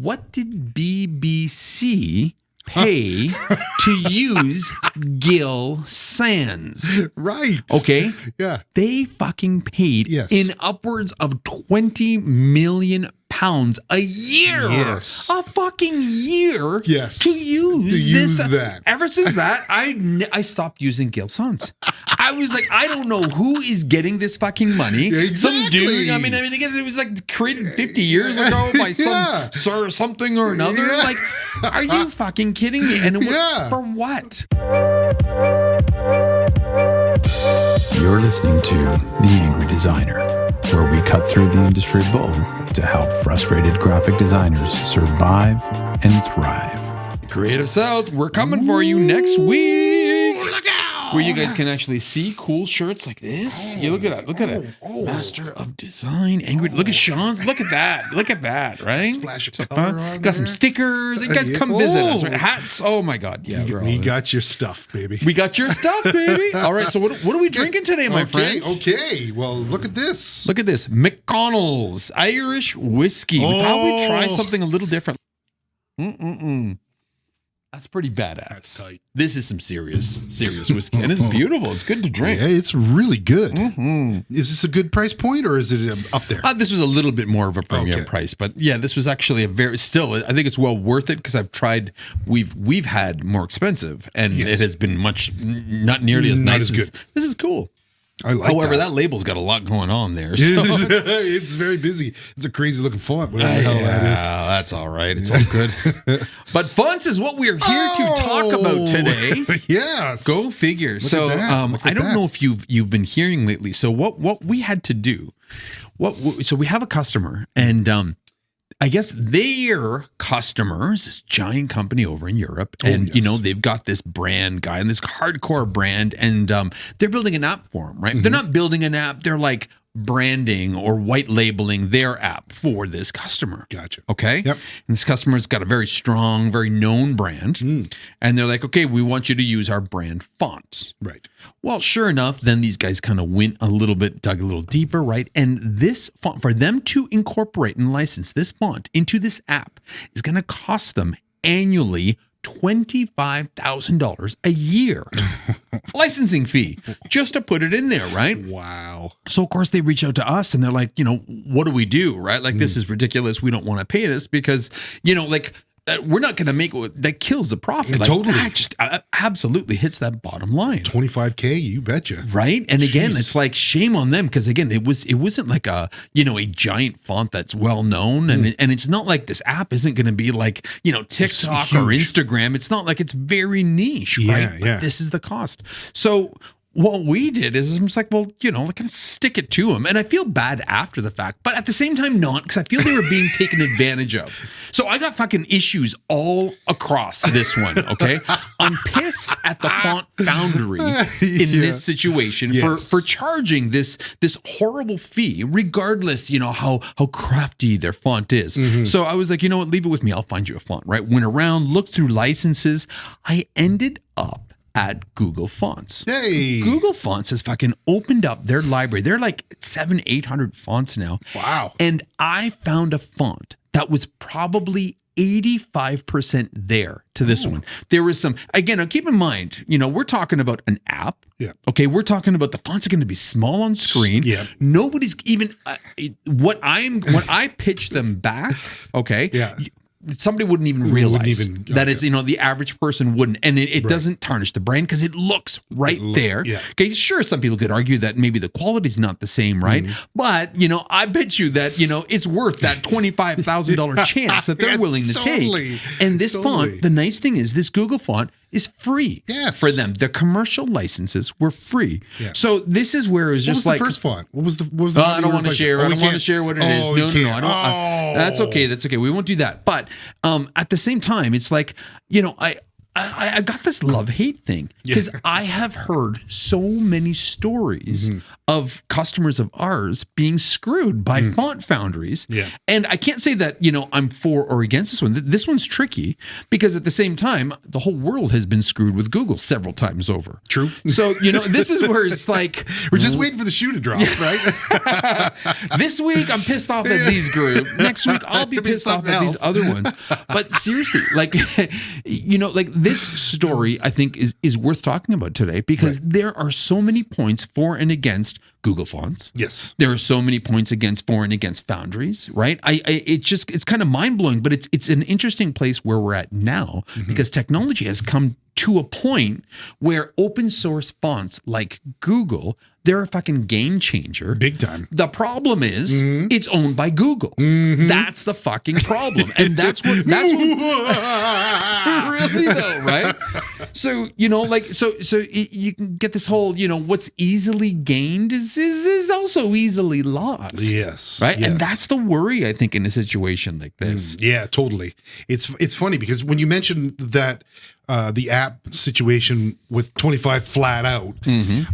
what did BBC pay to use Gil Sans? Right. Okay. Yeah. They fucking paid in upwards of 20 million pounds a year. Yes. A fucking year. Yes. To use this. That. Ever since that, I stopped using Gil Sans. I was like, I don't know who is getting this fucking money. Exactly. Some dude. I mean, again, it was like created 50 years ago by some sir something or another. Yeah. Like, are you fucking kidding me? And for what? You're listening to The Angry Designer, where we cut through the industry bull to help frustrated graphic designers survive and thrive. Creative South, we're coming for you next week. Look out! Where you guys can actually see cool shirts like this. You look at it. Look at it. Master of Design, Angry. Look at Sean's. Look at that. Look at that. Right? Splash of color on Got some stickers. You guys come visit us. Right? Hats. Oh my God. Yeah, we got your stuff, baby. We got your stuff, baby. All right. So what are we drinking today, my friends? Okay. Well, look at this. Look at this. McConnell's Irish whiskey. We thought we'd try something a little different. That's pretty badass. That's tight. This is some serious whiskey. And it's beautiful. It's good to drink. Yeah, it's really good. Mm-hmm. Is this a good price point or is it up there? This was a little bit more of a premium price. But yeah, this was actually I think it's well worth it because I've tried, we've had more expensive and it has been not nearly as nice. As good. This is cool. I like However, that label's got a lot going on there. So. It's very busy. It's a crazy looking font, whatever the hell that is. That's all right. It's all good. But fonts is what we're here to talk about today. Yes. Go figure. Look So I don't know if you've been hearing lately. So what we had to do, so we have a customer and I guess their customers, this giant company over in Europe, and they've got this brand guy and this hardcore brand, and they're building an app for them, right? Mm-hmm. They're not building an app; they're like branding or white labeling their app for this customer. Gotcha. Okay. Yep. And this customer's got a very strong, very known brand, and they're like, "Okay, we want you to use our brand fonts." Right. Well, sure enough, then these guys kind of went a little bit, dug a little deeper, right? And this font, for them to incorporate and license this font into this app, is going to cost them annually $25,000 a year licensing fee just to put it in there, right? Wow. So of course they reach out to us and they're like, what do we do, right? Like this is ridiculous. We don't want to pay this because, we're not going to make that kills the profit. Like, totally. That just absolutely hits that bottom line. $25K, you betcha. Right. And again, it's like shame on them because again, it wasn't like a giant font that's well known. And it's not like this app isn't going to be like, TikTok or Instagram. It's not like it's very niche, right? But this is the cost. So what we did is I'm just like, well, kind of stick it to them. And I feel bad after the fact, but at the same time, not because I feel they were being taken advantage of. So I got fucking issues all across this one. Okay. I'm pissed at the Font Foundry in this situation for charging this horrible fee, regardless, how crafty their font is. Mm-hmm. So I was like, you know what, leave it with me. I'll find you a font, right? Went around, looked through licenses. I ended up at Google Fonts. Hey. Google Fonts has fucking opened up their library. They're like 700-800 fonts now. Wow. And I found a font that was probably 85% there to this one. There was some, again, now keep in mind, we're talking about an app. Yeah. Okay. We're talking about the fonts are going to be small on screen. Yeah. Nobody's even, when I pitch them back, okay. Yeah. Somebody wouldn't even realize that is, okay. The average person wouldn't. And it doesn't tarnish the brand because it looks there. Yeah. Okay, sure, some people could argue that maybe the quality's not the same, right? But, I bet you that, it's worth that $25,000 chance that they're willing to take. And this font, the nice thing is this Google font is free for them. The commercial licenses were free. Yeah. So this is where it was just like. What was the first font? What was the I don't want to share. I don't want to share what it is. No. I don't. That's okay. We won't do that. But at the same time, it's like, I I got this love-hate thing because I have heard so many stories of customers of ours being screwed by font foundries. Yeah. And I can't say that, I'm for or against this one. This one's tricky because at the same time, the whole world has been screwed with Google several times over. True. So, this is where it's like... We're just waiting for the shoe to drop, right? This week, I'm pissed off at these group. Next week, I'll be pissed off at these other ones. But seriously, this story, I think, is worth talking about today because there are so many points for and against Google Fonts. Yes. There are so many points for and against Foundries, right? It's kind of mind-blowing, but it's an interesting place where we're at now because technology has come to a point where open source fonts like Google, they're a fucking game changer. Big time. The problem is it's owned by Google. That's the fucking problem. And that's what really though, right? So, so you can get this whole, what's easily gained is also easily lost. Yes. Right. Yes. And that's the worry, I think, in a situation like this. Yeah, totally. It's funny because when you mentioned that the app situation with 25 flat out,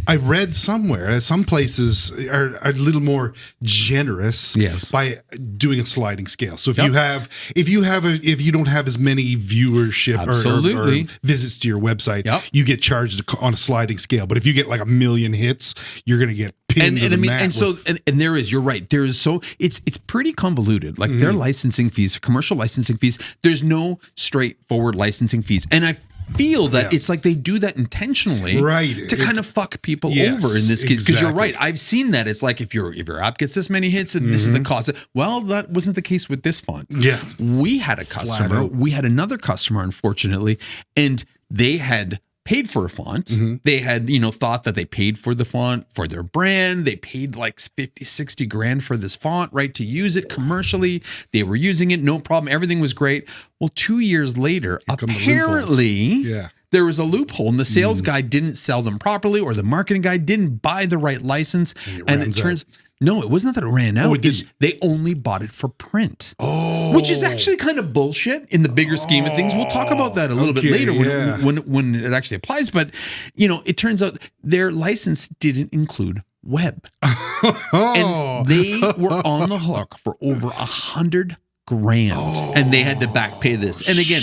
I read somewhere some places are a little more generous by doing a sliding scale. So if you don't have as many viewership or visits to your website, you get charged on a sliding scale. But if you get like 1 million hits, you're going to get pinned to the mat. And there is, you're right. There is it's pretty convoluted. Like their licensing fees, commercial licensing fees, there's no straightforward licensing fees. And I feel that it's like they do that intentionally to kind of fuck people over in this case. Because you're right. I've seen that. It's like if your app gets this many hits and this is the cost. Well, that wasn't the case with this font. Yeah. We had a customer. We had another customer, unfortunately, and they had paid for a font. They had, thought that they paid for the font for their brand. They paid like 50, 60 grand for this font, right? To use it commercially. They were using it. No problem. Everything was great. Well, 2 years later, apparently there was a loophole and the sales guy didn't sell them properly or the marketing guy didn't buy the right license. And it turns no, it wasn't that it ran out. They only bought it for print. Which is actually kind of bullshit in the bigger scheme of things. We'll talk about that a little bit later when it actually applies. But, it turns out their license didn't include web. And they were on the hook for over 100 grand and they had to back pay this. And again,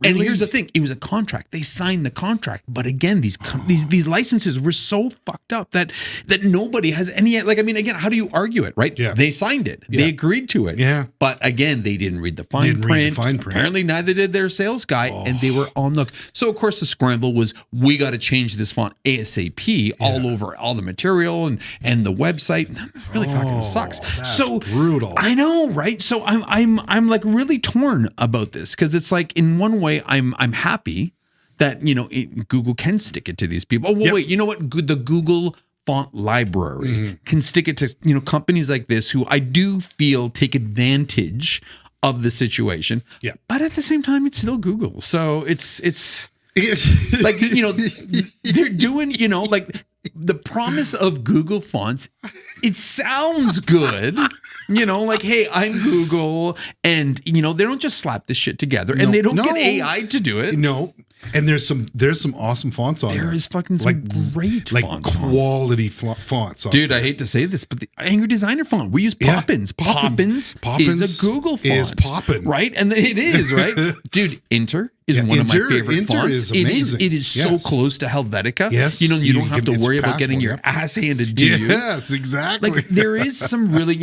and here's the thing, it was a contract. They signed the contract, but again, these licenses were so fucked up that nobody has any, again, how do you argue it, right? They signed it. They agreed to it. But again, they didn't read the fine print. Apparently neither did their sales guy and they were on the, so of course the scramble was, we got to change this font ASAP all over all the material and the website. It really fucking sucks. So brutal. I know, right? So I'm like really torn about this because it's like in one way I'm happy that Google can stick it to these people. Oh well, wait, you know what? The Google font library can stick it to companies like this who I do feel take advantage of the situation. Yeah, but at the same time, it's still Google, so it's like they're doing like the promise of Google fonts. It sounds good. Hey, I'm Google, and they don't just slap this shit together, and they don't get AI to do it. No, and there's some awesome fonts on there. There is fucking some great fonts, quality fonts. Dude, I hate to say this, but the Angry Designer font we use Poppins. Poppins is a Google font. Is poppin', right? And it is right, dude. Inter is one of my favorite fonts. Is amazing. It is so close to Helvetica. Yes, you don't have to worry about getting your ass handed to you. Yes, exactly. Like there is some really,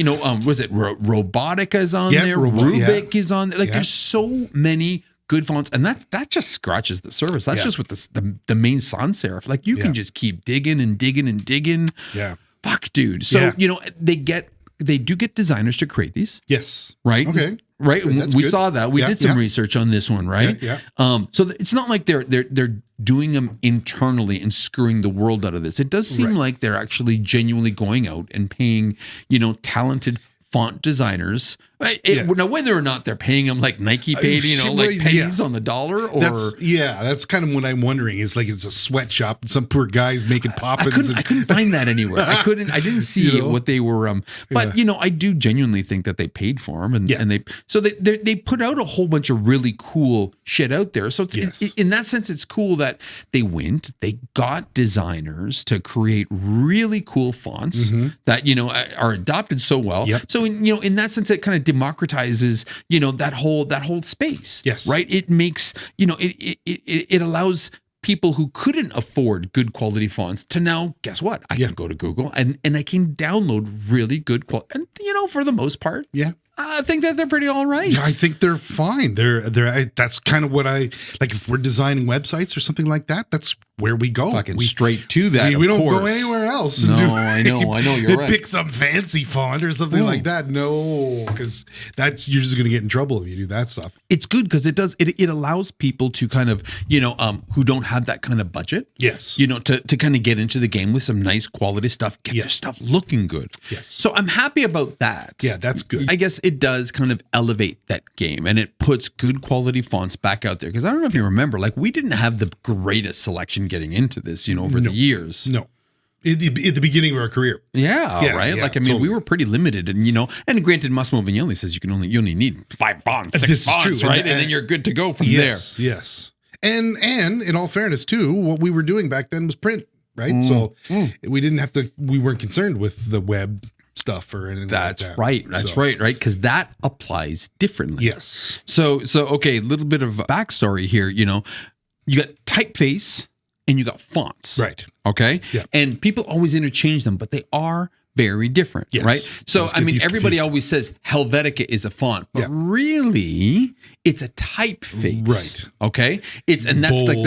was it Robotica is on there? Rubik is on there. Like there's so many good fonts, and that just scratches the surface. That's just with the main sans serif. Like you can just keep digging and digging and digging. Yeah. Fuck, dude. So they do get designers to create these. Yes. Right. Okay. Right. We saw that. We did some research on this one, right? Yeah. So it's not like they're doing them internally and screwing the world out of this. It does seem like they're actually genuinely going out and paying, talented font designers Now, whether or not they're paying them like Nike paid, like pennies on the dollar, or that's kind of what I'm wondering. Is like it's a sweatshop and some poor guy's making poppins. I couldn't find that anywhere. I didn't see what they were. But I do genuinely think that they paid for them, and they put out a whole bunch of really cool shit out there. So it's in that sense, it's cool that they got designers to create really cool fonts that are adopted so well. Yep. So in that sense, it kind of democratizes that whole space. Yes. Right. It makes it allows people who couldn't afford good quality fonts to now, guess what? I can go to Google and I can download really good quality. And for the most part, I think that they're pretty all right. Yeah, I think they're fine. That's kind of what I like. If we're designing websites or something like that, that's where we go. Fucking straight to that. We don't go anywhere else. No, I know. You're right. Pick some fancy font or something like that. No, because you're just going to get in trouble if you do that stuff. It's good because it allows people to kind of who don't have that kind of budget. Yes. To kind of get into the game with some nice quality stuff. Get their stuff looking good. Yes. So I'm happy about that. Yeah, that's good. I guess it does kind of elevate that game, and it puts good quality fonts back out there. Because I don't know if you remember, like we didn't have the greatest selection getting into this, over the years. No. At the beginning of our career. Yeah, right? Yeah, like, I mean, we were pretty limited. And granted, Massimo Vignoli says you only need 5 fonts, 6 fonts, right? And then you're good to go from there. Yes. And in all fairness, too, what we were doing back then was print, right? So we weren't concerned with the web stuff or anything like that. That's right. Because that applies differently. Yes. So okay, a little bit of backstory here. You got Typeface and you got fonts. Right. Okay. Yeah. And people always interchange them, but they are very different. Yes. Right. So, everybody always says Helvetica is a font, but really it's a typeface. Right. Okay. And that's bold,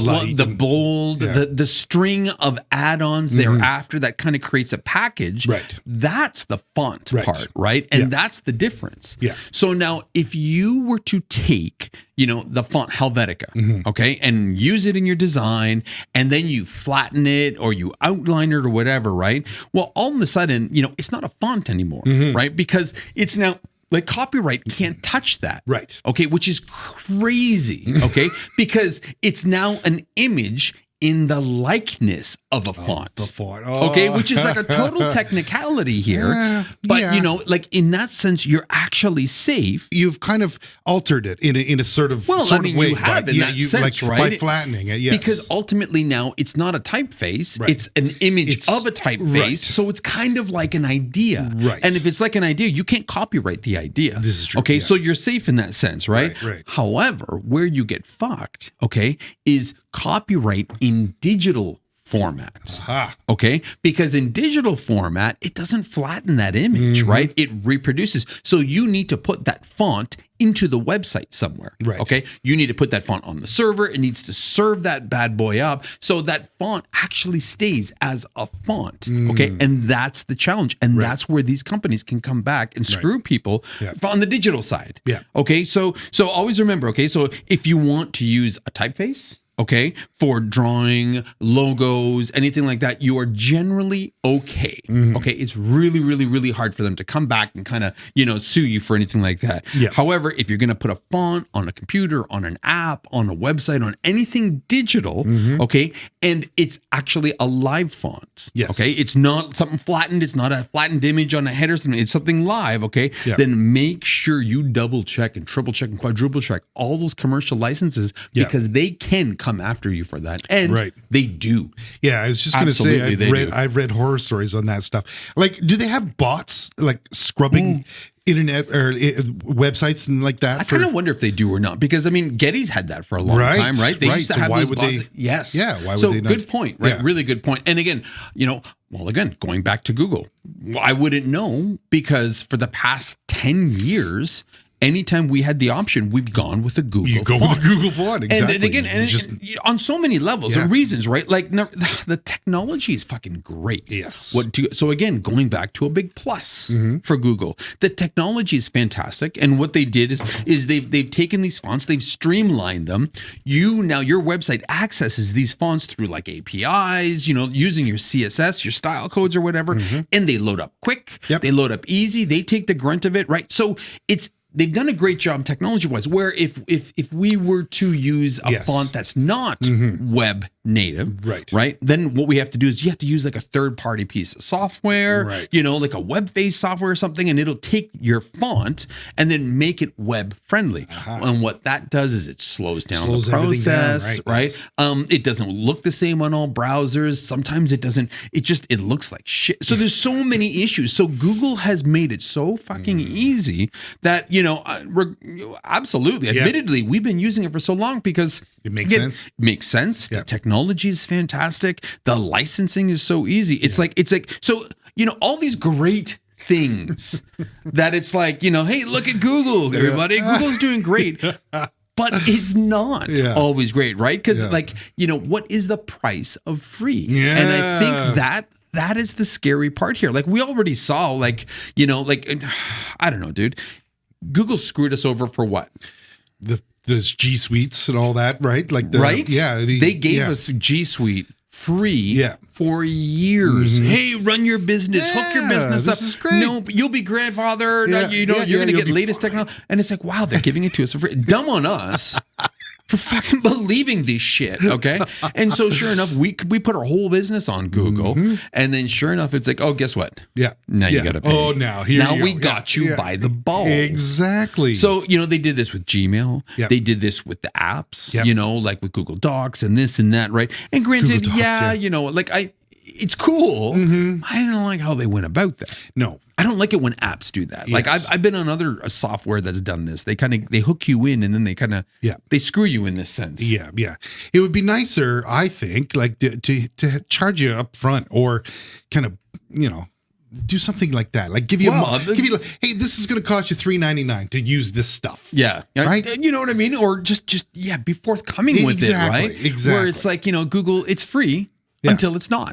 like the bold, the string of add-ons thereafter that kind of creates a package. Right. That's the font part. Right. And that's the difference. Yeah. So now if you were to take, the font Helvetica, okay, and use it in your design, and then you flatten it or you outline it or whatever, right? Well, all of a sudden, it's not a font anymore, right? Because it's now like copyright can't touch that. Right. Okay, which is crazy, okay? Because it's now an image in the likeness of a font. The font. Okay, which is like a total technicality here. But, like in that sense, you're actually safe. You've kind of altered it in a sort of way. You have in that sense, right? By flattening it, yes. Because ultimately now it's not a typeface. Right. It's an image of a typeface. Right. So it's kind of like an idea. Right. And if it's like an idea, you can't copyright the idea. This is true. Okay, so you're safe in that sense, right? Right. However, where you get fucked, okay, is copyright in digital format. Okay? Because in digital format, it doesn't flatten that image, right? It reproduces. So you need to put that font into the website somewhere. Right. Okay? You need to put that font on the server. It needs to serve that bad boy up. So that font actually stays as a font. Okay? And that's the challenge. And that's where these companies can come back and screw people on the digital side. Yeah. Okay? So always remember, okay, so if you want to use a typeface, okay, for drawing logos, anything like that, you are generally okay. Okay, it's really, really, really hard for them to come back and kind of, sue you for anything like that. Yeah. However, if you're going to put a font on a computer, on an app, on a website, on anything digital, okay, and it's actually a live font. Yes. Okay, it's not something flattened. It's not a flattened image on a header or something. It's something live. Okay, then make sure you double check and triple check and quadruple check all those commercial licenses because they can come after you for that, and they do. Yeah, I was just going to say I've read horror stories on that stuff. Like, do they have bots like scrubbing internet or websites and like that? I kind of wonder if they do or not, because I mean, Getty's had that for a long time, right? They used to have those bots. Yes. Yeah. Why would they not? Good point, right? Yeah. Really good point. And again, going back to Google, I wouldn't know because for the past 10 years. anytime we had the option, we've gone with a Google You go font. with the Google font, exactly. And again, and on so many levels and reasons, right? Like the technology is fucking great. Yes. So again, going back to a big plus for Google, the technology is fantastic. And what they did is they've taken these fonts, they've streamlined them. Now your website accesses these fonts through like APIs, using your CSS, your style codes or whatever, and they load up quick. Yep. They load up easy. They take the grunt of it, right? So they've done a great job technology-wise, where if we were to use a font that's not web native, right, then what we have to do is you have to use like a third-party piece of software, like a web-based software or something, and it'll take your font and then make it web-friendly. And what that does is it slows down the process, right? It doesn't look the same on all browsers. Sometimes it doesn't. It looks like shit. So there's so many issues. So Google has made it so fucking easy that absolutely. Admittedly, we've been using it for so long because it makes sense. Makes sense. The technology is fantastic. The licensing is so easy. It's like so all these great things that it's like hey, look at Google, everybody. Google's doing great. But it's not always great, right? Because what is the price of free? Yeah. And I think that is the scary part here. Like we already saw, I don't know, dude. Google screwed us over for what? Those G Suites and all that, right? Right? Yeah. They gave us G Suite free for years. Hey, run your business, hook your business up. This is great. No, you'll be grandfathered. You're going to get latest technology. And it's like, wow, they're giving it to us for free. Dumb on us. For fucking believing this shit, okay? And so sure enough, we put our whole business on Google, and then sure enough, it's like, oh, guess what? Yeah. Now you got to pay. Oh, now we got you by the balls. Exactly. So, they did this with Gmail. Yep. They did this with the apps, like with Google Docs and this and that, right? And granted, Docs, it's cool. I don't like how they went about that. No. I don't like it when apps do that. Like I've been on other software that's done this. They hook you in and then they screw you in this sense. Yeah. It would be nicer, I think, like to charge you up front or kind of, do something like that. Like give you a month. Hey, this is going to cost you $3.99 to use this stuff. Yeah. Right. You know what I mean? Or just be forthcoming with it, right? Exactly. Where it's like, Google, it's free. Until it's not.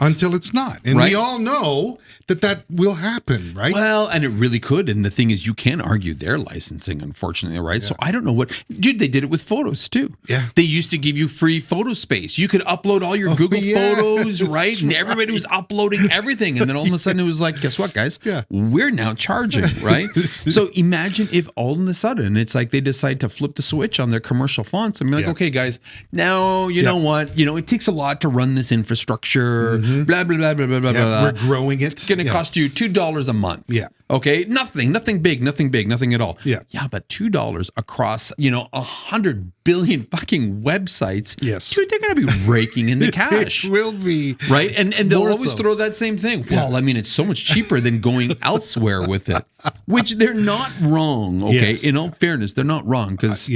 And we all know that will happen, right? Well, and it really could. And the thing is, you can argue their licensing, unfortunately, right? Yeah. So I don't know dude, they did it with photos too. Yeah. They used to give you free photo space. You could upload all your Google photos, right? And everybody was uploading everything. And then all of a sudden it was like, guess what, guys? Yeah. We're now charging, right? So imagine if all of a sudden it's like they decide to flip the switch on their commercial fonts and be like, okay, guys, now you know what? it takes a lot to run this infrastructure. Blah, blah, blah, blah, blah, blah. We're growing it. It's going to cost you $2 a month. Yeah. Okay. Nothing big, nothing at all. Yeah. Yeah. But $2 across, 100 billion fucking websites. Yes. Dude, they're going to be raking in the cash. It will be. Right. And they'll always throw that same thing. Well, I mean, it's so much cheaper than going elsewhere with it, which they're not wrong. Okay. Yes. In all fairness, they're not wrong because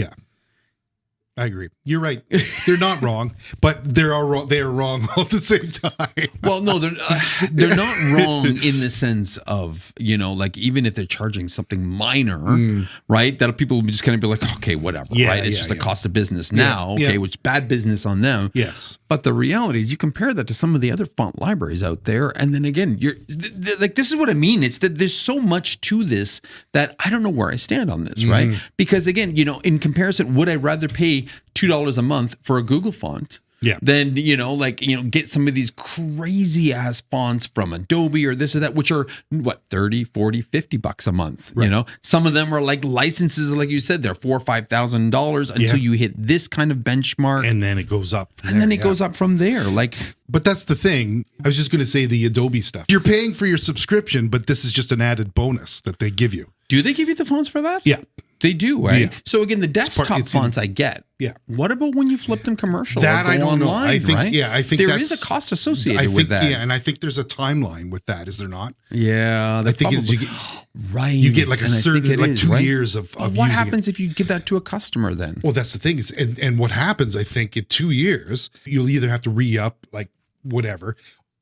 I agree. You're right. They're not wrong, but they are wrong all at the same time. Well, no, they're not wrong in the sense of, even if they're charging something minor, right? That people will just kind of be like, okay, whatever, right? It's just a cost of business now, which bad business on them. Yes. But the reality is you compare that to some of the other font libraries out there. And then again, this is what I mean. It's that there's so much to this that I don't know where I stand on this, right? Because again, in comparison, would I rather pay $2 a month for a Google font than, get some of these crazy ass fonts from Adobe or this or that, which are what, 30, 40, $50 a month. Right. Some of them are like licenses, like you said, they're $4,000 or $5,000 until you hit this kind of benchmark. And then it goes up. Goes up from there. But that's the thing. I was just going to say the Adobe stuff. You're paying for your subscription, but this is just an added bonus that they give you. Do they give you the fonts for that? Yeah. They do, right? Yeah. So again, the desktop fonts I get. Yeah. What about when you flip them commercial? That or go I don't online, know. I think right? I think there is a cost associated with that. Yeah, and I think there's a timeline with that. Is there not? Yeah, I think you get, right. You get like a certain 2 years of what happens if you give that to a customer then? Well, that's the thing is, and what happens? I think in 2 years you'll either have to re-up like whatever,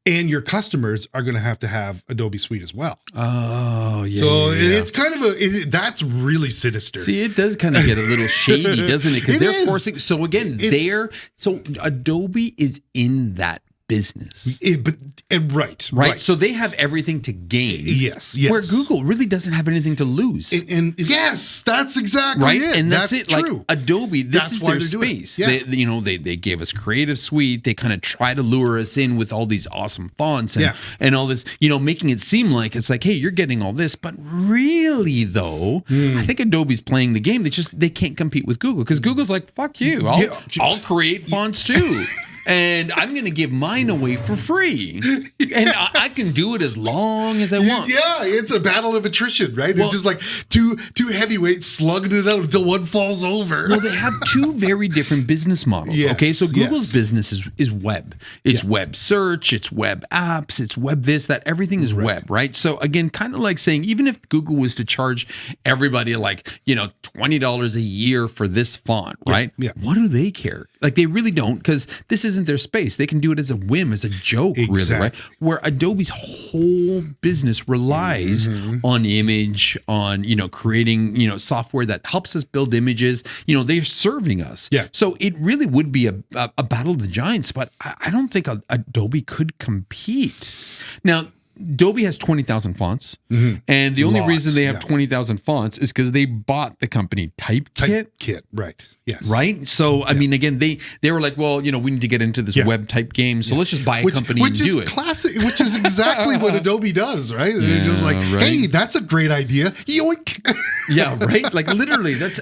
and your customers are going to have Adobe Suite as well. Oh, yeah. So yeah. it's kind of that's really sinister. See, it does kind of get a little shady, doesn't it? Because It they're is. forcing. So again, so Adobe is in that business. Right. So they have everything to gain. Yes. Where Google really doesn't have anything to lose. And yes, that's exactly right. it. And that's it. True. Like Adobe, this That's is why their they're doing it. space. Yeah. They gave us Creative Suite. They kind of try to lure us in with all these awesome fonts and all this, making it seem like it's like, hey, you're getting all this. But really, though, I think Adobe's playing the game. They can't compete with Google because Google's like, fuck you. I'll create fonts too. And I'm going to give mine away for free. And I can do it as long as I want. Yeah, it's a battle of attrition, right? It's just like two heavyweights slugging it out until one falls over. Well, they have two very different business models. Yes, okay, so Google's yes. business is web. It's web search, it's web apps, it's web this, that, everything is web, right? So again, kind of like saying, even if Google was to charge everybody like, $20 a year for this font, right? Yeah. What do they care? Like they really don't, because this isn't their space. They can do it as a whim, as a joke, really, right? Where Adobe's whole business relies on image, on, creating, software that helps us build images. They're serving us. Yeah. So it really would be a battle of the giants, but I don't think Adobe could compete. Now, Adobe has 20,000 fonts, and the only reason they have 20,000 fonts is because they bought the company Typekit. Right. Yes. Right. So, I mean, again, they were like, well, we need to get into this web type game. So let's just buy a company and do it. Classic, which is exactly what Adobe does, right? They're just like, hey, that's a great idea. Yoink. Yeah. Right. Like literally that's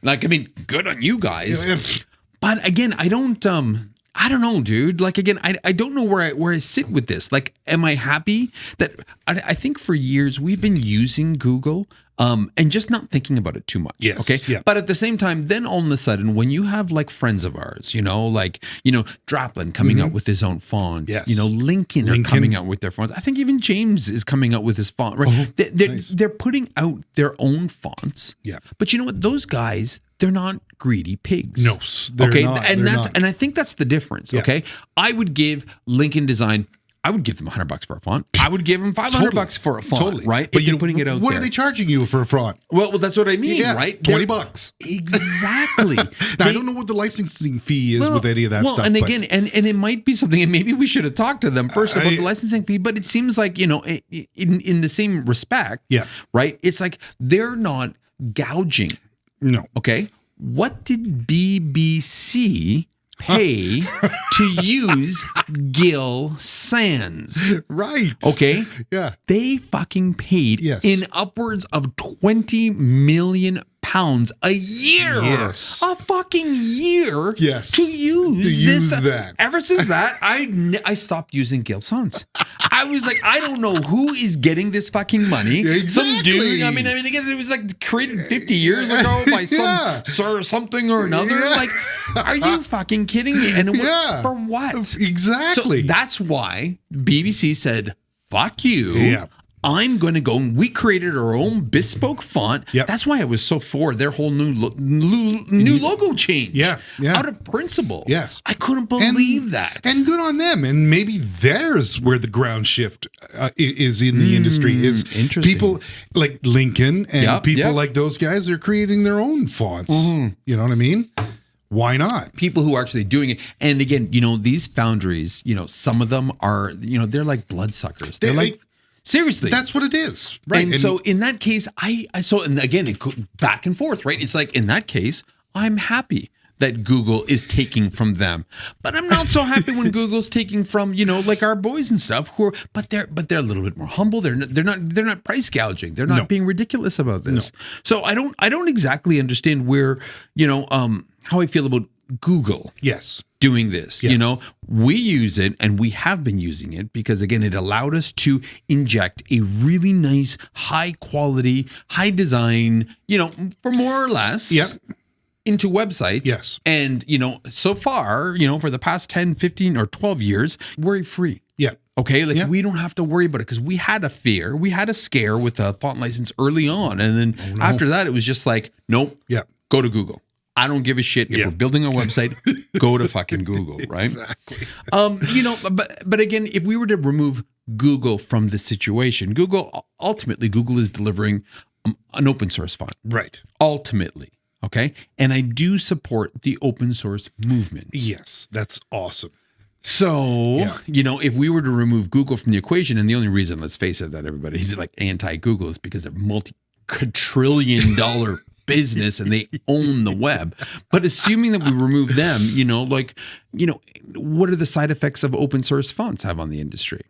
like, I mean, good on you guys. But again, I don't know, dude. Like, again, I don't know where I sit with this. Like, am I happy that I think for years we've been using Google and just not thinking about it too much. Yes. Okay. Yeah. But at the same time, then all of a sudden, when you have like friends of ours, like, Draplin coming out with his own font, Yes. Lincoln are coming out with their fonts. I think even James is coming out with his font, right? They're putting out their own fonts. Yeah. But you know what? Those guys, they're not greedy pigs. No, they're not. And They're that's not. and I think that's the difference. Yeah. Okay, I would give Lincoln Design. I would give them $100 for a font. I would give them $500 for a font. Right, But if you're putting it out what there. are they charging you for a font? Well, that's what I mean, right? $20. Exactly. Now, I don't know what the licensing fee is with any of that stuff. And again, and it might be something, and maybe we should have talked to them first about the licensing fee. But it seems like in the same respect, right? It's like they're not gouging. No. Okay. What did BBC pay to use Gil Sans? Right. Okay. Yeah. They fucking paid in upwards of 20 million pounds a year. Yes. A fucking year. Yes. To use this. That. Ever since that, I stopped using Gil Sans. I was like, I don't know who is getting this fucking money. Exactly. Some dude. I mean, again, it was like created 50 years ago by some sir something or another. Yeah. Like, are you fucking kidding me? And for what? Exactly. So that's why BBC said, fuck you. Yeah. I'm going to go, and we created our own bespoke font. Yep. That's why I was so for their whole new logo change. Yeah. Out of principle. Yes. I couldn't believe that. And good on them. And maybe there's where the ground shift is in the industry. Is interesting. People like Lincoln and people like those guys are creating their own fonts. You know what I mean? Why not? People who are actually doing it. And again, these foundries, some of them are, they're like bloodsuckers. They're like, seriously. That's what it is. Right. And so in that case, and again, it goes back and forth, right? It's like, in that case, I'm happy that Google is taking from them, but I'm not so happy when Google's taking from, like our boys and stuff but they're a little bit more humble. They're not price gouging. They're not being ridiculous about this. No. So I don't exactly understand where, how I feel about Google. Yes. Doing this, we use it, and we have been using it because, again, it allowed us to inject a really nice, high quality, high design, for more or less, into websites. Yes. And, so far, for the past 10, 15 or 12 years, worry free. Yeah. Okay. Like we don't have to worry about it because we had a scare with the font license early on. And then after that, it was just like, nope. Yeah. Go to Google. I don't give a shit if we're building a website. Go to fucking Google, right? Exactly. But again, if we were to remove Google from the situation, ultimately Google is delivering an open source font, Right. ultimately. Okay. And I do support the open source movement. Yes, that's awesome. So, if we were to remove Google from the equation, and the only reason, let's face it, that everybody's like anti-Google is because they're multi-quadrillion dollar business and they own the web. But assuming that we remove them, what are the side effects of open source fonts have on the industry?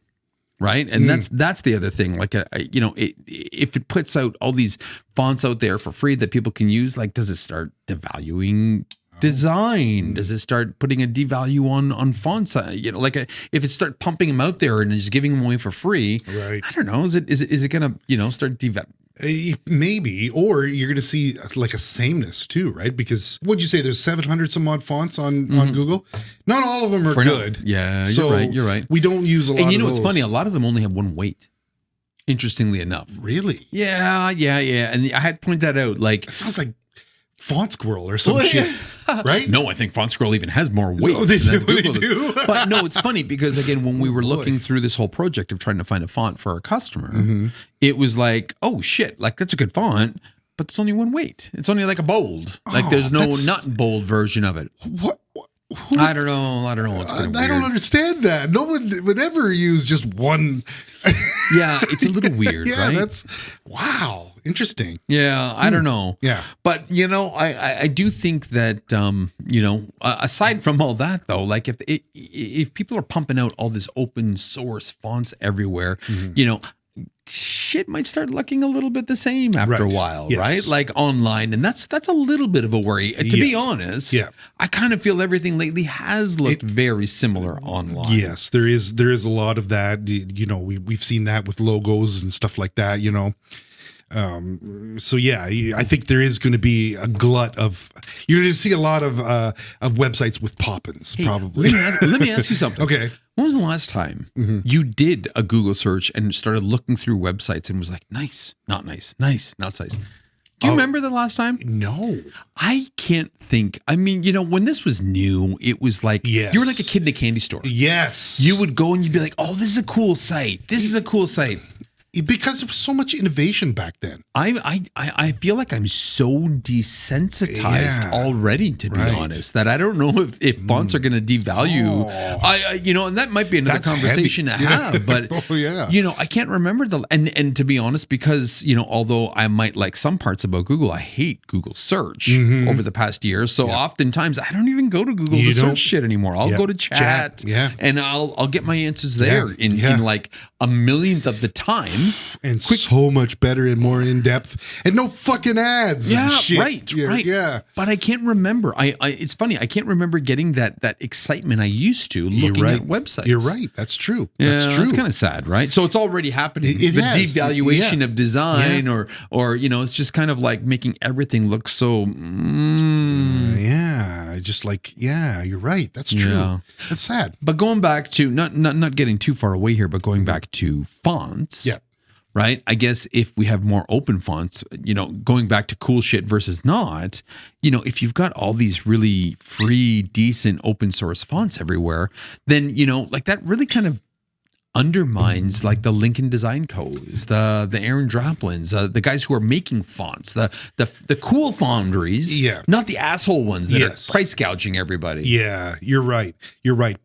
Right. And that's the other thing. Like, if it puts out all these fonts out there for free that people can use, like, does it start devaluing design? Does it start putting a devalue on fonts? If it start pumping them out there and just giving them away for free, right? I don't know. Is it going to, start maybe, or you're going to see like a sameness too, right? Because what'd you say? There's 700 some odd fonts on Google. Not all of them are good. Yeah, so you're right. We don't use a lot. And of it's funny. A lot of them only have one weight. Interestingly enough. Really? Yeah. And I had to point that out. Like, it sounds like Font Squirrel or some shit, right? No, I think Font Squirrel even has more weights than Google does. But no, it's funny because, again, when we were looking through this whole project of trying to find a font for our customer, it was like, oh shit, like that's a good font, but it's only one weight. It's only like a bold. Like there's no not bold version of it. What? I don't know. It's kind of weird. I don't understand that. No one would ever use just one. Yeah, it's a little weird, right? That's wow, interesting. Yeah, I don't know. Yeah, but I do think that aside from all that though, like if people are pumping out all this open source fonts everywhere, shit might start looking a little bit the same after a while, right? Like online, and that's a little bit of a worry. To be honest, I kind of feel everything lately has looked very similar online. Yes, there is a lot of that. We've seen that with logos and stuff like that. So yeah, I think there is going to be a glut of. You're going to see a lot of websites with pop-ins, probably. Let me ask you something. Okay. When was the last time you did a Google search and started looking through websites and was like, nice, not nice, nice, not nice? Do you remember the last time? No. I can't think. I mean, when this was new, it was like, you were like a kid in a candy store. Yes. You would go and you'd be like, oh, this is a cool site. This is a cool site. Because there was so much innovation back then. I feel like I'm so desensitized already, to be honest, that I don't know if fonts are going to devalue. And that might be another conversation to have. But I can't remember and to be honest, because although I might like some parts about Google, I hate Google search over the past year. So oftentimes I don't even go to Google to search shit anymore. I'll go to chat, and I'll get my answers there in like a millionth of the time. And so much better and more in depth, and no fucking ads. Yeah, and shit. Right. Yeah, but I can't remember. It's funny. I can't remember getting that excitement I used to looking at websites. You're right. That's true. That's true. It's kind of sad, right? So it's already happening. The devaluation of design, or it's just kind of like making everything look so. Just like you're right. That's true. Yeah. That's sad. But going back to not getting too far away here, but going back to fonts. Yeah. Right. I guess if we have more open fonts, going back to cool shit versus not, if you've got all these really free, decent open source fonts everywhere, then, like that really kind of undermines like the Lincoln Design Co's, the Aaron Draplins, the guys who are making fonts, the cool foundries, not the asshole ones that are price gouging everybody. Yeah, you're right.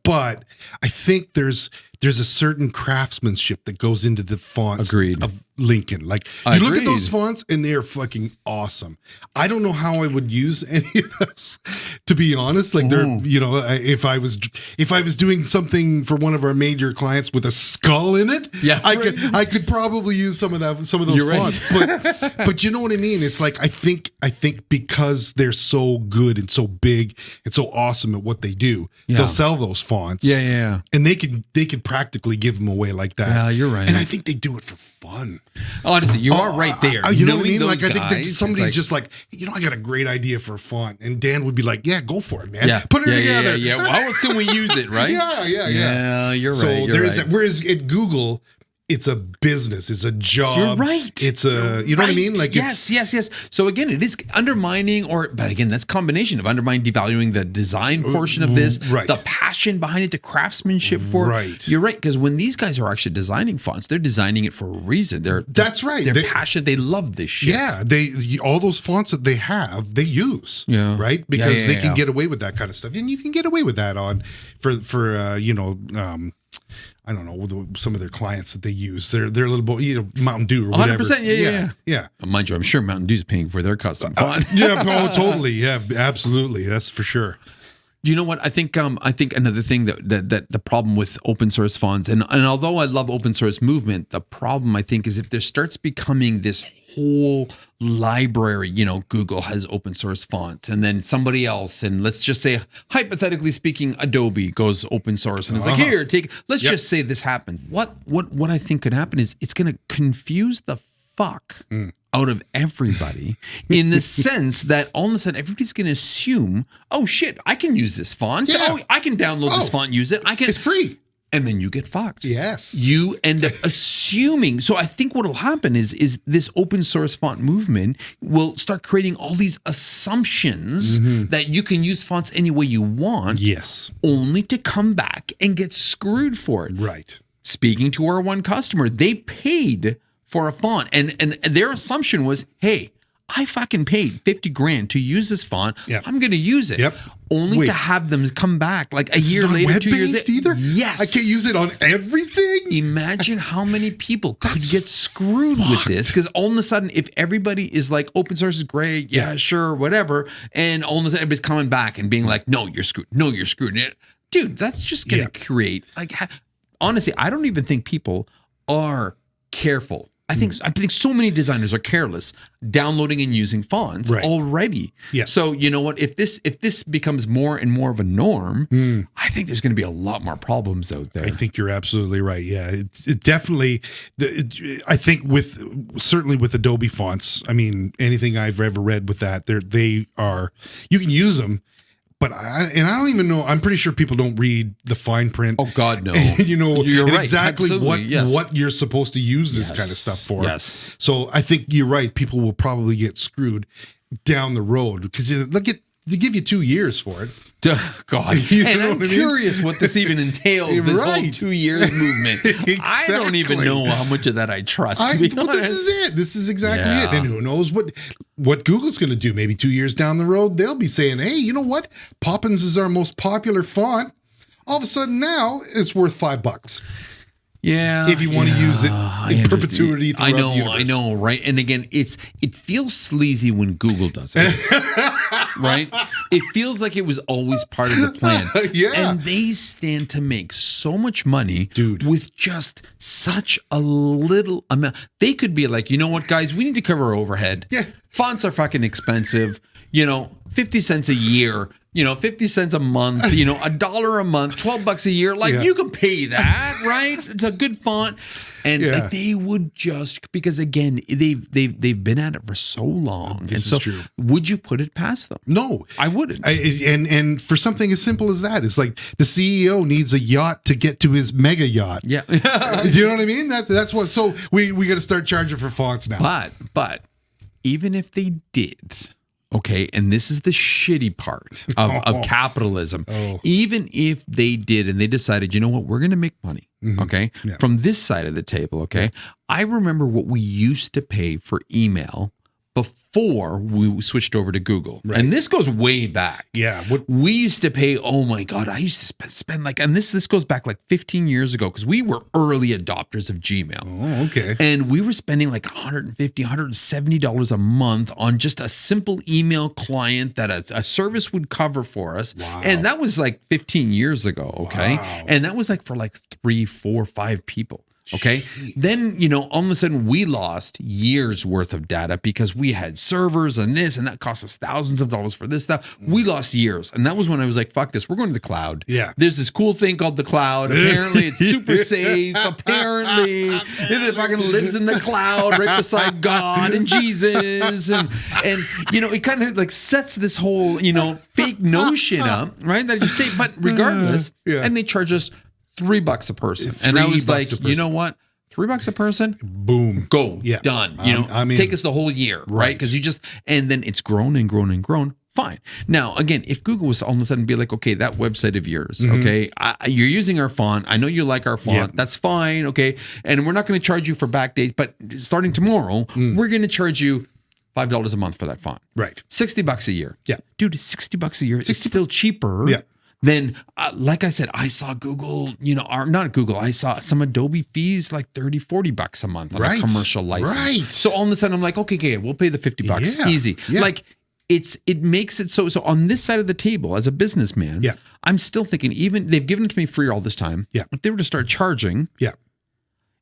But I think there's a certain craftsmanship that goes into the fonts of Lincoln. Like you look at those fonts and they're fucking awesome. I don't know how I would use any of this, to be honest. Like they're, if I was doing something for one of our major clients with a skull in it, I could probably use some of those fonts. Right. But you know what I mean? It's like I think because they're so good and so big and so awesome at what they do, they'll sell those fonts. Yeah. And they could practically give them away like that. Yeah, you're right. And I think they do it for fun. Honestly, you are right there. You know what I mean? Like, I think that somebody's just like, I got a great idea for a font. And Dan would be like, yeah, go for it, man. Yeah. Put it together. Yeah. Well, how else can we use it, right? Yeah. Yeah, you're right. So there is that. Whereas at Google, it's a business, it's a job. You're right. It's a, you know what I mean? Like, yes. So again, it is undermining, but again, that's a combination of undermining, devaluing the design portion of this, the passion behind it, the craftsmanship for it. Right. You're right, because when these guys are actually designing fonts, they're designing it for a reason. That's right. They're passionate. They love this shit. Yeah, all those fonts that they have, they use. Yeah. Right? Because they can get away with that kind of stuff, and you can get away with that on for I don't know, some of their clients that they use. They're a little bit, Mountain Dew or whatever. 100%, yeah. Mind you, I'm sure Mountain Dew's paying for their custom font. Totally. Yeah, absolutely. That's for sure. You know what? I think another thing that the problem with open source fonts, and although I love open source movement, the problem I think is if there starts becoming this whole library, Google has open source fonts, and then somebody else, and let's just say, hypothetically speaking, Adobe goes open source, and it's like, here, let's just say this happened. What I think could happen is it's going to confuse the fuck out of everybody in the sense that all of a sudden everybody's going to assume, oh shit, I can use this font. Yeah. Oh, I can download this font, use it. It's free. And then you get fucked. Yes. You end up assuming. So I think what will happen is this open source font movement will start creating all these assumptions that you can use fonts any way you want. Yes. Only to come back and get screwed for it. Right. Speaking to our one customer, they paid for a font, and their assumption was, hey, I fucking paid $50,000 to use this font. Yep. I'm going to use it. Yep. Only to have them come back like a year later, 2 years either. Yes. I can't use it on everything. Imagine how many people could get screwed with this, because all of a sudden, if everybody is like, open source is great, yeah, sure, whatever, and all of a sudden everybody's coming back and being like, no, you're screwed. No, you're screwed. Dude, that's just going to create, like, honestly, I don't even think people are careful. I think so many designers are careless downloading and using fonts already. Yeah. So you know what? If this becomes more and more of a norm, I think there's going to be a lot more problems out there. I think you're absolutely right. Yeah, it definitely. I think certainly with Adobe fonts. I mean, anything I've ever read with that, they are. You can use them. But I don't even know. I'm pretty sure people don't read the fine print. Oh God, no! You're right. Exactly Absolutely. what you're supposed to use this kind of stuff for. Yes. So I think you're right. People will probably get screwed down the road because they give you 2 years for it. God, and I'm curious what this even entails. This whole 2 years movement. Exactly. I don't even know how much of that I trust. To be honest. This is it. This is exactly it. And who knows what Google's going to do? Maybe 2 years down the road, they'll be saying, "Hey, you know what? Poppins is our most popular font. All of a sudden, now it's worth $5." Yeah, if you want to use it in perpetuity throughout the universe. I know, right? And again, it feels sleazy when Google does it, right? It feels like it was always part of the plan. And they stand to make so much money, dude, with just such a little amount. They could be like, you know what, guys, we need to cover our overhead. Yeah, fonts are fucking expensive. 50 cents a year. 50 cents a month, $1 a month, $12 a year. Like you can pay that, right? It's a good font. And like they would just, because again, they've been at it for so long. This is true. Would you put it past them? No, I wouldn't. And for something as simple as that, it's like the CEO needs a yacht to get to his mega yacht. Yeah. Do you know what I mean? That's what, so we got to start charging for fonts now. But even if they did, okay, and this is the shitty part of capitalism. Even if they did and they decided, you know what, we're going to make money, okay, from this side of the table, okay? I remember what we used to pay for email before we switched over to Google. Right. And this goes way back. Yeah. We used to pay, oh my God, I used to spend like, and this goes back like 15 years ago because we were early adopters of Gmail. Oh, okay. And we were spending like $150, $170 a month on just a simple email client that a service would cover for us. Wow. And that was like 15 years ago, okay? Wow. And that was like for like 3, 4, 5 people. Okay. Then, all of a sudden we lost years worth of data because we had servers and this, and that cost us thousands of dollars for this stuff. We lost years. And that was when I was like, fuck this. We're going to the cloud. Yeah. There's this cool thing called the cloud. Apparently it's super safe. Apparently it fucking lives in the cloud right beside God and Jesus. And it kind of like sets this whole, fake notion up, right? That you say, but regardless, and they charge us $3 a person. And I was like, you know what? $3 a person, Boom. go, Yeah. done. I'm in. Take us the whole year, right? Because and then it's grown and grown and grown. Fine. Now, again, if Google was to all of a sudden be like, okay, that website of yours, okay, you're using our font. I know you like our font. That's fine, okay. And we're not going to charge you for back days, but starting tomorrow, we're going to charge you $5 a month for that font. Right. $60 a year. Yeah. Dude, $60 a year is still cheaper. Yeah. Then, like I said, I saw Google, or not Google, I saw some Adobe fees like $30-$40 a month on a commercial license. Right. So all of a sudden I'm like, okay, we'll pay the $50. Yeah. Easy. Yeah. Like it makes it so on this side of the table as a businessman, I'm still thinking, even they've given it to me free all this time. Yeah. If they were to start charging,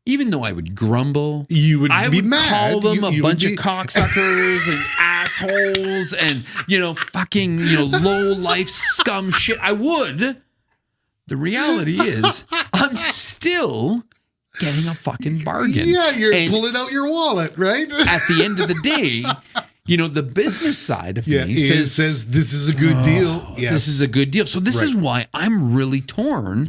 even though I would grumble, You would I be would mad. call them You a would bunch be- of cocksuckers and assholes and fucking low life scum shit. I would. The reality is, I'm still getting a fucking bargain. Yeah, you're And pulling out your wallet, right? at the end of the day, the business side of me it says this is a good deal. Yes. this is a good deal. So this is why I'm really torn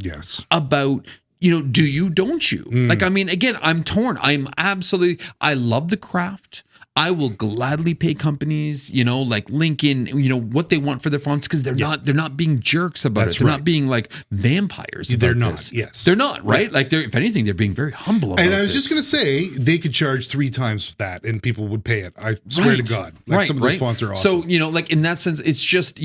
about, do you, don't you? Like, I mean, again, I'm torn. I love the craft. I will gladly pay companies, like Lincoln, what they want for their fonts, because they're not being jerks about it. They're not being like vampires. They're about not. this. Yes, they're not. Right? Like, if anything, they're being very humble about it. And I was just going to say, they could charge 3 times that and people would pay it. I swear to God. Like some of those fonts are awesome. So, like in that sense, it's just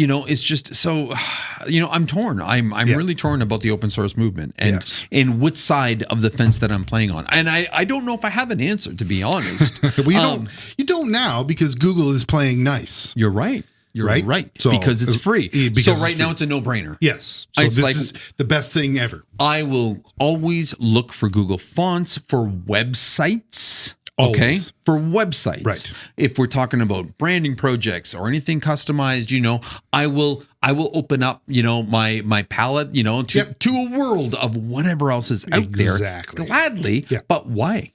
so, I'm torn. I'm really torn about the open source movement and what side of the fence that I'm playing on. And I don't know if I have an answer, to be honest. Well, you don't now because Google is playing nice. You're right. You're right. So, because it's free. because So right it's now free. it's a no-brainer. Yes. So It's this like- is the best thing ever. I will always look for Google Fonts for websites. Okay, Always. for websites. Right. If we're talking about branding projects or anything customized, I will open up, my palette, to a world of whatever else is out there gladly. Yeah. But why?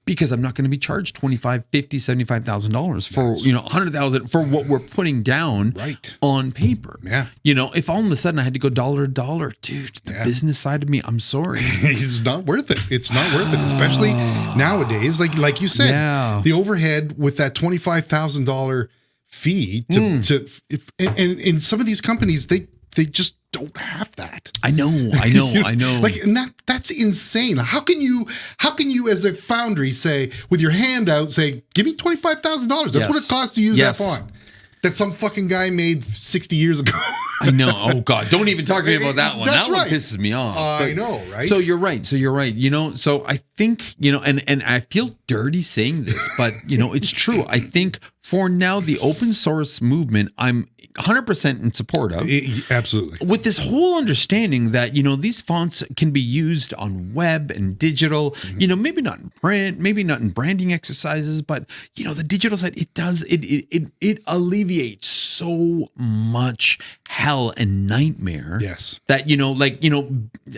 Because I'm not going to be charged $25,000, $50,000, $75,000 for $100,000 for what we're putting down on paper. Yeah. If all of a sudden I had to go dollar to dollar, dude, the business side of me, I'm sorry. It's not worth it. It's not worth it, especially nowadays. Like you said, the overhead with that $25,000 fee and some of these companies they just don't have that. I know. Like, and that's insane. How can you as a foundry say with your hand out, say, give me $25,000? That's what it costs to use that font that some fucking guy made 60 years ago. I know. Oh God, don't even talk to me about that one. That's that one right. pisses me off. I know, right? So you're right. So I think, and I feel dirty saying this, but it's true. I think for now, the open source movement, I'm 100% in support of. Absolutely. With this whole understanding that, these fonts can be used on web and digital, maybe not in print, maybe not in branding exercises, but, the digital side, it alleviates so much hell and nightmare. Yes. That,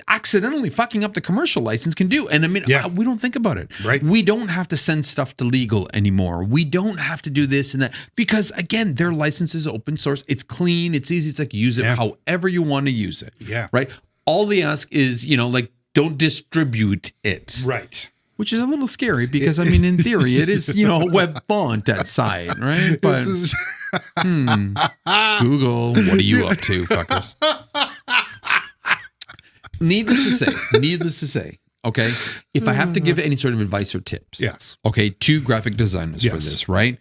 accidentally fucking up the commercial license can do. And I mean, we don't think about it. Right. We don't have to send stuff to legal anymore. We don't have to do this and that because, again, their license is open source. It's clean. It's easy. It's like use it however you want to use it. Yeah. Right. All they ask is, don't distribute it. Right. Which is a little scary because, I mean, in theory, it is, a web font that side, right? But Google, what are you up to, fuckers? Needless to say, okay, if I have to give any sort of advice or tips, okay, to graphic designers for this, right?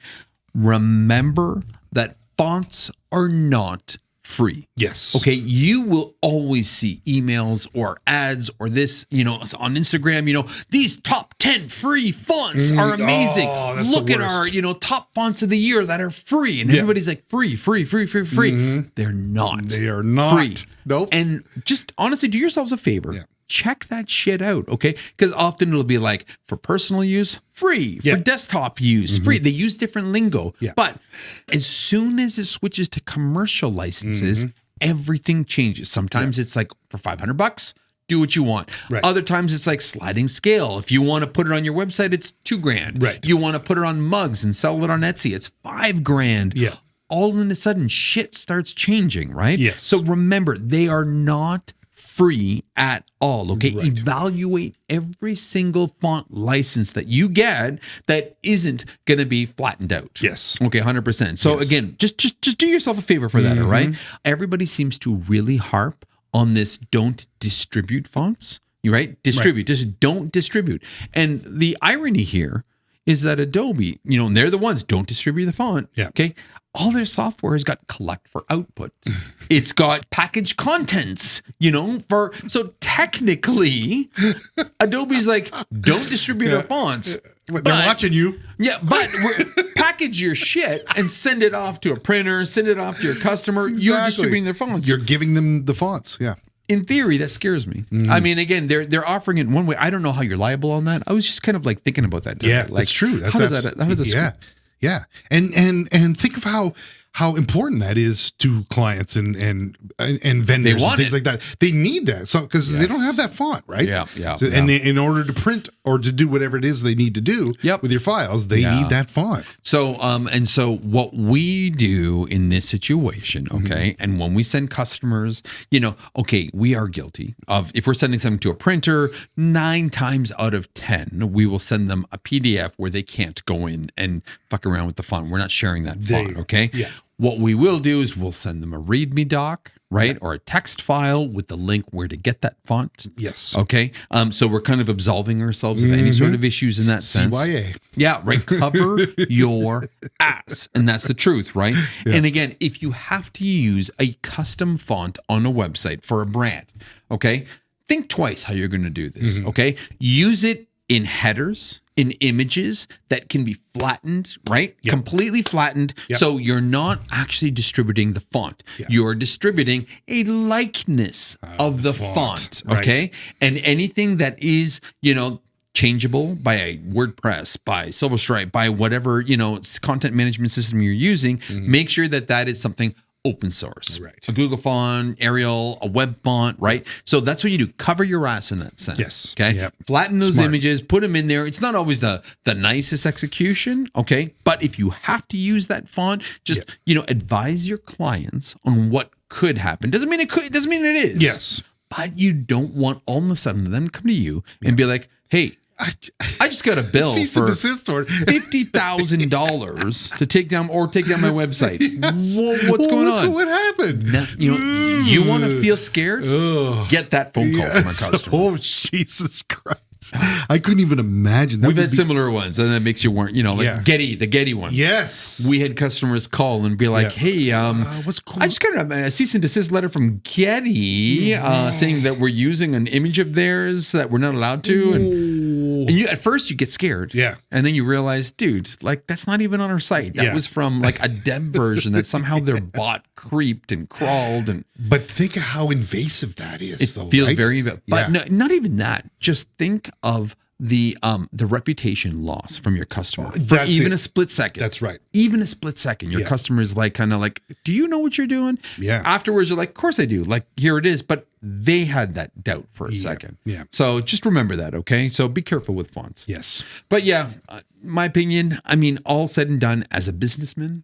Remember that fonts are not free. Yes. Okay. You will always see emails or ads or this, on Instagram, these top 10 free fonts are amazing. Look at our, top fonts of the year that are free. And everybody's like, free. They're not. They are not. Free. Nope. And just honestly, do yourselves a favor. Yeah. Check that shit out, okay? Because often it'll be like, for personal use, free. For desktop use, free. They use different lingo. Yeah. But as soon as it switches to commercial licenses, everything changes. Sometimes it's like, for $500, do what you want. Right. Other times it's like sliding scale. If you want to put it on your website, it's $2,000. Right. You want to put it on mugs and sell it on Etsy, it's $5,000. Yeah. All of a sudden, shit starts changing, right? Yes. So remember, they are not free at all. Okay. Right. Evaluate every single font license that you get that isn't going to be flattened out. Yes. Okay. 100%. So Yes. again, just do yourself a favor for that. All right. Everybody seems to really harp on this don't distribute fonts. You right? Distribute. Just don't distribute. And the irony here is that Adobe, and they're the ones don't distribute the font. Yeah. Okay. All their software has got collect for output. It's got package contents, so technically Adobe's like, don't distribute our fonts. They're watching you. Yeah, but package your shit and send it off to a printer, send it off to your customer. You're Exactly. distributing their fonts. You're giving them the fonts. Yeah. In theory, that scares me. I mean, again, they're offering it in one way. I don't know how you're liable on that. I was just kind of like thinking about that today. Yeah, Like, that's true. That's how does that? Yeah, yeah. And think of how important that is to clients and vendors They want and things it. like that. They need that, so because they don't have that font, right? Yeah. So, and in order to print or to do whatever it is they need to do Yep. with your files, they Yeah. need that font. So, so what we do in this situation, okay, and when we send customers, okay, we are guilty of, if we're sending something to a printer, 9 times out of 10, we will send them a PDF where they can't go in and fuck around with the font. We're not sharing that font, okay? Yeah. What we will do is we'll send them a README doc, right? Or a text file with the link where to get that font. Yes. Okay. So we're kind of absolving ourselves of any sort of issues in that sense. CYA. Yeah, right. Cover your ass. And that's the truth, right? And again, if you have to use a custom font on a website for a brand, okay, think twice how you're going to do this, okay? Use it in headers, in images that can be flattened, right? Yep. Completely flattened. Yep. So you're not actually distributing the font. Yep. You're distributing a likeness of the font, Right. okay? And anything that is, changeable by a WordPress, by Silverstripe, by whatever, content management system you're using, make sure that is something open source. Right. A Google font, Arial, a web font, right? So that's what you do. Cover your ass in that sense. Yes. Okay. Yep. Flatten those Smart. images, put them in there. It's not always the nicest execution. Okay. But if you have to use that font, just, advise your clients on what could happen. Doesn't mean it could, doesn't mean it is. Yes. But you don't want all of a sudden them to come to you and be like, hey, I just got a bill Cease and for desist order. $50,000 to take down my website. Yes. What's going on? What happened? No, you want to feel scared? Get that phone call from a customer. Oh, Jesus Christ. I couldn't even imagine that. We've would had be- similar ones, and that makes you warn, Yeah. the Getty ones. Yes. We had customers call and be like, Yeah. hey, what's cool? I just got a cease and desist letter from Getty saying that we're using an image of theirs that we're not allowed to. And you, at first you get scared. Yeah. And then you realize, dude, that's not even on our site. That Yeah. was from a dev version that somehow their bot creeped and crawled. And But think of how invasive that is. it though, feels right? very, but Yeah. no, not even that. Just think of the reputation loss from your customer for That's even it. a split second. That's right. Even a split second. Your Yeah. customer is kind of like, do you know what you're doing? Yeah. Afterwards, you're like, of course I do. Here it is. But they had that doubt for a second. Yeah. So just remember that, okay? So be careful with fonts. Yes. But yeah, my opinion, all said and done, as a businessman,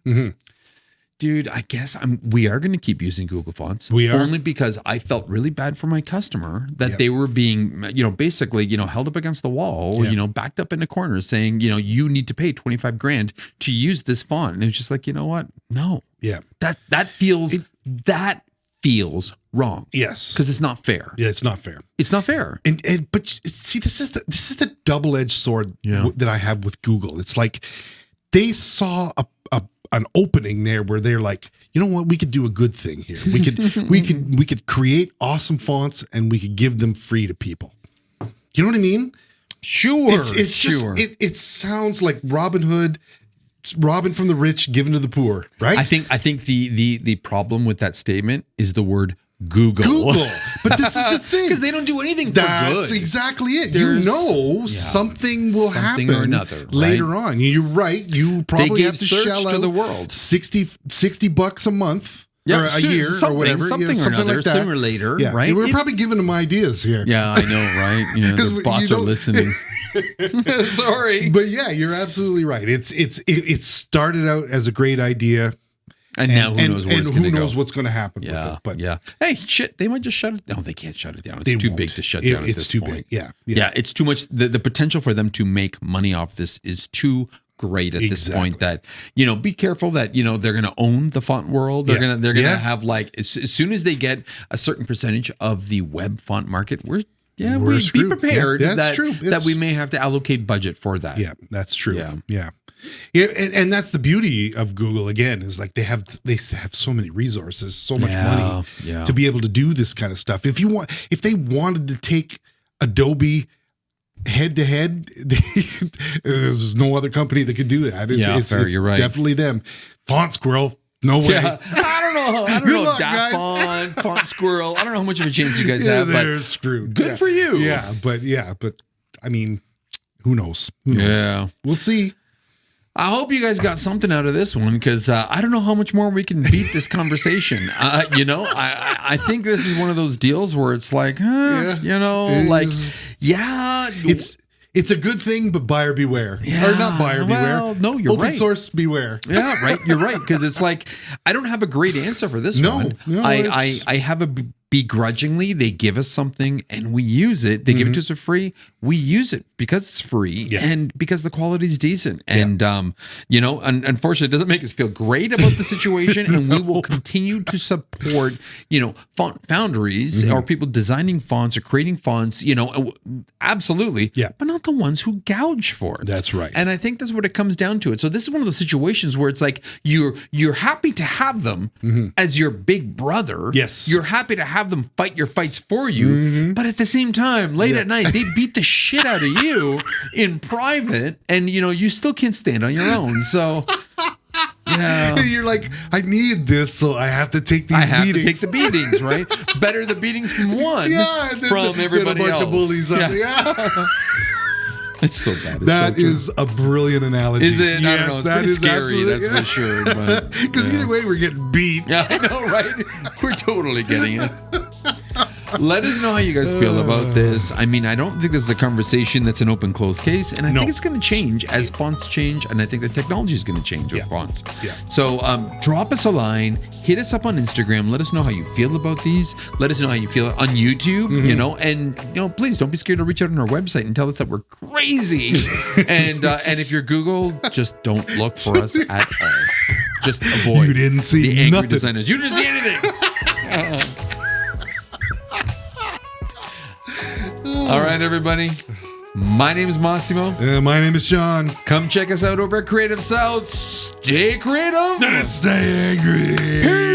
dude, I guess we are going to keep using Google Fonts. We are. Only because I felt really bad for my customer that Yeah. they were being, basically, held up against the wall, Yeah. backed up in the corner saying, you need to pay 25 grand to use this font. And it was just like, you know what? No. Yeah. That feels wrong. Yes. Because it's not fair. Yeah, it's not fair. It's not fair. But see, this is the double-edged sword Yeah. that I have with Google. It's like they saw an opening there where they're like, you know what, we could do a good thing here. We could create awesome fonts and we could give them free to people. You know what I mean? Sure. It's sure. just it sounds like Robin Hood, robbing from the rich, giving to the poor, right? I think the problem with that statement is the word Google. But this is the thing. Because they don't do anything for That's good. exactly it. There's- Something will Something happen or another, right? later on. You're right. You probably gave have to search shell to out the world. $60 a month or a year or something, whatever. something or something another, like that. sooner or later, Yeah. right? We're probably giving them ideas here. Yeah, I know, right? 'Cause The bots you are don't- listening. Sorry. But yeah, you're absolutely right. It started out as a great idea. And now who knows where it's going to go. Who knows what's going to happen with it. But yeah. Hey, shit, they might just shut it. No, they can't shut it down. It's too big to shut down at this point. It's too big. Yeah. It's too much. The potential for them to make money off this is too great at this point that, be careful that, they're going to own the font world. They're going to have like, as soon as they get a certain percentage of the web font market, we're be prepared that we may have to allocate budget for that. Yeah, that's true. Yeah. And that's the beauty of Google again, is like they have so many resources, so much money to be able to do this kind of stuff. If they wanted to take Adobe head to head, there's no other company that could do that. It's you're right. Definitely them. Font Squirrel, no way. Yeah. I don't know. That font Squirrel. I don't know how much of a chance you guys have, but they're screwed. Good for you. But I mean, who knows? Yeah, we'll see. I hope you guys got something out of this one, because I don't know how much more we can beat this conversation. I think this is one of those deals where it's like, it's a good thing, but buyer beware. Yeah, or not buyer beware. No, you're right. Open source beware. Yeah, right. You're right, because it's like I don't have a great answer for this one. No, I have a begrudgingly, they give us something and we use it. They give it to us for free. We use it because it's free and because the quality is decent. And, unfortunately, it doesn't make us feel great about the situation. And we will continue to support, font foundries or people designing fonts or creating fonts, absolutely. Yeah. But not the ones who gouge for it. That's right. And I think that's what it comes down to. So this is one of those situations where it's like you're happy to have them as your big brother. Yes. You're happy to have them fight your fights for you, but at the same time, late at night, they beat the shit out of you in private, and you still can't stand on your own. So you're like, I need this, so I have to take these beatings. I have to take the beatings, right? Better the beatings from one from everybody else. A bunch of bullies. It's so bad. That is a brilliant analogy. Is it? I don't know. It's pretty scary, that's for sure. Because either way, we're getting beat. Yeah, I know, right? We're totally getting it. Let us know how you guys feel about this. I mean, I don't think this is a conversation that's an open closed case, and I think it's going to change as fonts change, and I think the technology is going to change with fonts. Yeah. So drop us a line, hit us up on Instagram, let us know how you feel about these, let us know how you feel on YouTube, and please don't be scared to reach out on our website and tell us that we're crazy. and if you're Google, just don't look for us at all. Just avoid. You didn't see the angry nothing. designers. You didn't see anything. All right, everybody. My name is Massimo. My name is Sean. Come check us out over at Creative South. Stay creative. Stay angry. Peace.